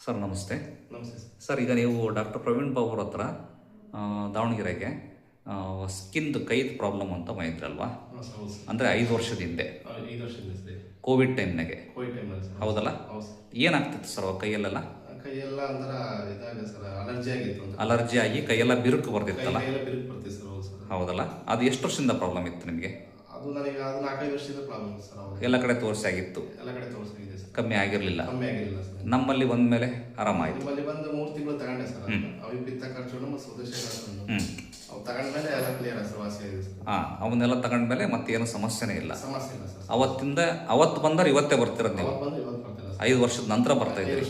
Sir ನಮಸ್ತೆ. ನಮಸ್ತೆ sir, ಈಗ ನೀವು ಡಾಕ್ಟರ್ ಪ್ರವೀಣ್ ಬಾಬು ಅವ್ರ ಹತ್ರ ದಾವಣಗೆರೆಗೆ ಸ್ಕಿನ್ದು ಕೈದು ಪ್ರಾಬ್ಲಮ್ ಅಂತ ಬಂದಿದ್ರಲ್ವಾ? ಅಂದರೆ 5 ವರ್ಷದ ಹಿಂದೆ, 5 ವರ್ಷದಿಂದ ಕೋವಿಡ್ ಟೈಮ್ನಾಗೆ. ಹೌದಲ್ಲ? ಹೌದು. ಏನಾಗ್ತಿತ್ತು ಸರ್ ಕೈಯಲ್ಲೆಲ್ಲ? ಕೈಯೆಲ್ಲ ಒಂಥರ ಇದಾಗ ಸರ್, ಅಲರ್ಜಿ ಆಗಿತ್ತು ಅಂತ. ಅಲರ್ಜಿ ಆಗಿ ಕೈಯೆಲ್ಲ ಬಿರುಕು ಬರ್ತಿತ್ತಲ್ಲ? ಕೈಯೆಲ್ಲ ಬಿರುಕು ಬರ್ತಿತ್ತು ಸರ್. ಹೌದು ಸರ್. ಹೌದಲ್ಲ? ಅದು ಎಷ್ಟು ವರ್ಷದಿಂದ ಪ್ರಾಬ್ಲಮ್ ಇತ್ತು ನಿಮಗೆ? ಅದು ನನಗೆ 4-5 ವರ್ಷದಿಂದ ಪ್ರಾಬ್ಲಮ್ ಸರ್. ಎಲ್ಲ ಕಡೆ ತೋರಿಸಾಗಿತ್ತು? ಎಲ್ಲ ಕಡೆ ತೋರಿಸಾಗಿದೆ ಸರ್. ಕಮ್ಮಿ ಆಗಿರಲಿಲ್ಲ? ಕಮ್ಮಿ ಆಗಿರಲಿಲ್ಲ ಸರ್. ನಮ್ಮಲ್ಲಿ ಬಂದಮೇಲೆ ಆರಾಮಾಯಿತು? ನಿಮ್ಮಲ್ಲಿ ಬಂದು 3 ತಿಂಗಳು ತಗೊಂಡೆ ಸರ್. ಅವು ಪಿತ್ತ ಖರ್ಚು ಮತ್ತು ಸ್ವದೇಶಿ ಖರ್ಚು ಅವು ತಗೊಂಡ್ಮೇಲೆ ಎಲ್ಲ ಕ್ಲಿಯರ್ ಸರ್, ವಾಸಿ ಆಗಿದೆ ಸರ್. ಅವನ್ನೆಲ್ಲ ತಗೊಂಡ್ಮೇಲೆ ಮತ್ತೇನು ಸಮಸ್ಯೆನೇ ಇಲ್ಲ? ಸಮಸ್ಯೆ ಇಲ್ಲ ಸರ್. ಅವತ್ತು ಬಂದರೆ ಇವತ್ತೇ ಬರ್ತಿರೋದು ನೀವು? ಬಂದು ಇವತ್ತು ಬರ್ತಿಲ್ಲ ಸರ್. 5 ವರ್ಷದ ನಂತರ ಬರ್ತಾ ಇದ್ದೀರಿ?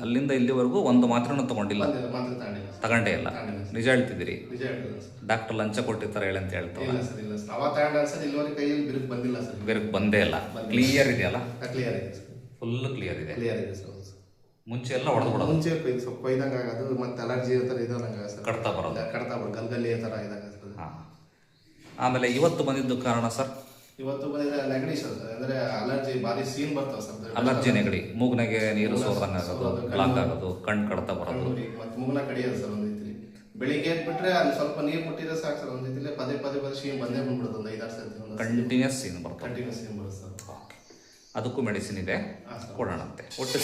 ಅಲ್ಲಿಂದ ಇಲ್ಲಿವರೆಗೂ ಒಂದು ಮಾತ್ರನೂ ತಗೊಂಡಿಲ್ಲ? ಮಾತ್ರ ತಗೊಂಡಿಲ್ಲ. ತಗೊಂಡೇ ಇಲ್ಲ? ನಿಜ ಹೇಳ್ತಿದ್ದೀರಿ? ನಿಜ ಹೇಳ್ತಿಲ್ಲ ಸರ್. ಡಾಕ್ಟರ್ ಲಂಚ ಕೊಟ್ಟಿರ್ತಾರೆ ಹೇಳಿ ಅಂತ ಹೇಳ್ತಾರೆ? ಇಲ್ಲ ಸರ್, ಇಲ್ಲ ಸರ್. ಅವ ತಗೊಂಡ ಸರ್, ಇಲ್ಲಿವರೆಗೆ ಕೈಯಲ್ಲಿ ಬಿರುಕು ಬಂದಿಲ್ಲ ಸರ್. ಬಿರುಕು ಬಂದೇ ಇಲ್ಲ? ಕ್ಲಿಯರ್ ಇದೆಯಲ್ಲ? ಕ್ಲಿಯರ್ ಇದೆ ಸರ್. ಫುಲ್ ಕ್ಲಿಯರ್ ಇದೆ? ಕ್ಲಿಯರ್ ಇದೆ ಸರ್. ಮುಂಚೆ ಎಲ್ಲ ಹೊಡೆದು ಬಿಡೋದು? ಮುಂಚೆ ಸ್ವಲ್ಪ ಕೊಯ್ದಂಗೆ ಆಗೋದು, ಮತ್ತೆ ಅಲರ್ಜಿ ಥರ ಇದಂಗೆ ಸರ್. ಕಡ್ತಾ ಬರೋದು? ಕಡ್ತಾ ಬರೋದು, ಗಲ್ಗಲ್ಲಿ ಥರ ಇದಾಗ ಸರ್. ಹಾಂ. ಆಮೇಲೆ ಇವತ್ತು ಬಂದಿದ್ದು ಕಾರಣ ಸರ್? ಇವತ್ತು ಬಂದಿದ್ದ ನೆಗಡಿ ಸರ್. ಅಂದರೆ ಅಲರ್ಜಿ ಭಾರಿ ಸೀನ್ ಬರ್ತಾವೆ ಸರ್. ಅಲರ್ಜಿ ನೆಗಡಿ, ಮೂಗ್ನಾಗೆ ನೀರು ಸೋರ್ದಂಗೆ ಆಗೋದು, ಬ್ಲಾಕ್ ಆಗೋದು, ಕಣ್ಣು ಕಡ್ತಾ ಬರೋದು, ಮತ್ತು ಮೂಗ್ನ ಕಡಿಯೋದು ಸರ್. ಒಂದು ರೀತಿಲಿ ಬೆಳಿಗ್ಗೆ ಎದ್ಬಿಟ್ರೆ ಅಲ್ಲಿ ಸ್ವಲ್ಪ ನೀರು ಮುಟ್ಟಿದ್ರೆ ಸಾಕು ಸರ್. ಒಂದು ರೀತಿಲಿ ಪದೇ ಸೀನ್ ಬಂದೇ ಬಂದ್ಬಿಡುತ್ತೆ. ಒಂದು 5-6 ಸರ್ತಿ ಕಂಟಿನ್ಯೂಸ್ ಸೀನ್ ಬರ್ತದೆ? ಕಂಟಿನ್ಯೂಸ್ ಸೀನ್ ಬರುತ್ತೆ ಸರ್. ಅದಕ್ಕೂ ಮೆಡಿಸಿನ್ ಇದೆ, ಕೊಡೋಣಂತೆ. ಒಟ್ಟು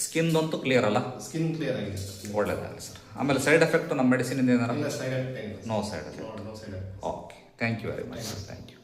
ಸ್ಕಿನ್ದಂತೂ ಕ್ಲಿಯರ್ ಅಲ್ಲ? ಸ್ಕಿನ್ ಕ್ಲಿಯರ್ ಆಗಿದೆ ಸರ್. ಒಳ್ಳೇದಾಗಲಿ ಸರ್. ಆಮೇಲೆ ಸೈಡ್ ಎಫೆಕ್ಟ್ ನಮ್ಮ ಮೆಡಿಸಿನ್ ಏನಾರ? ಇಲ್ಲ, side effect. No side effect. No side effect. Okay, thank you very much sir. Thank you.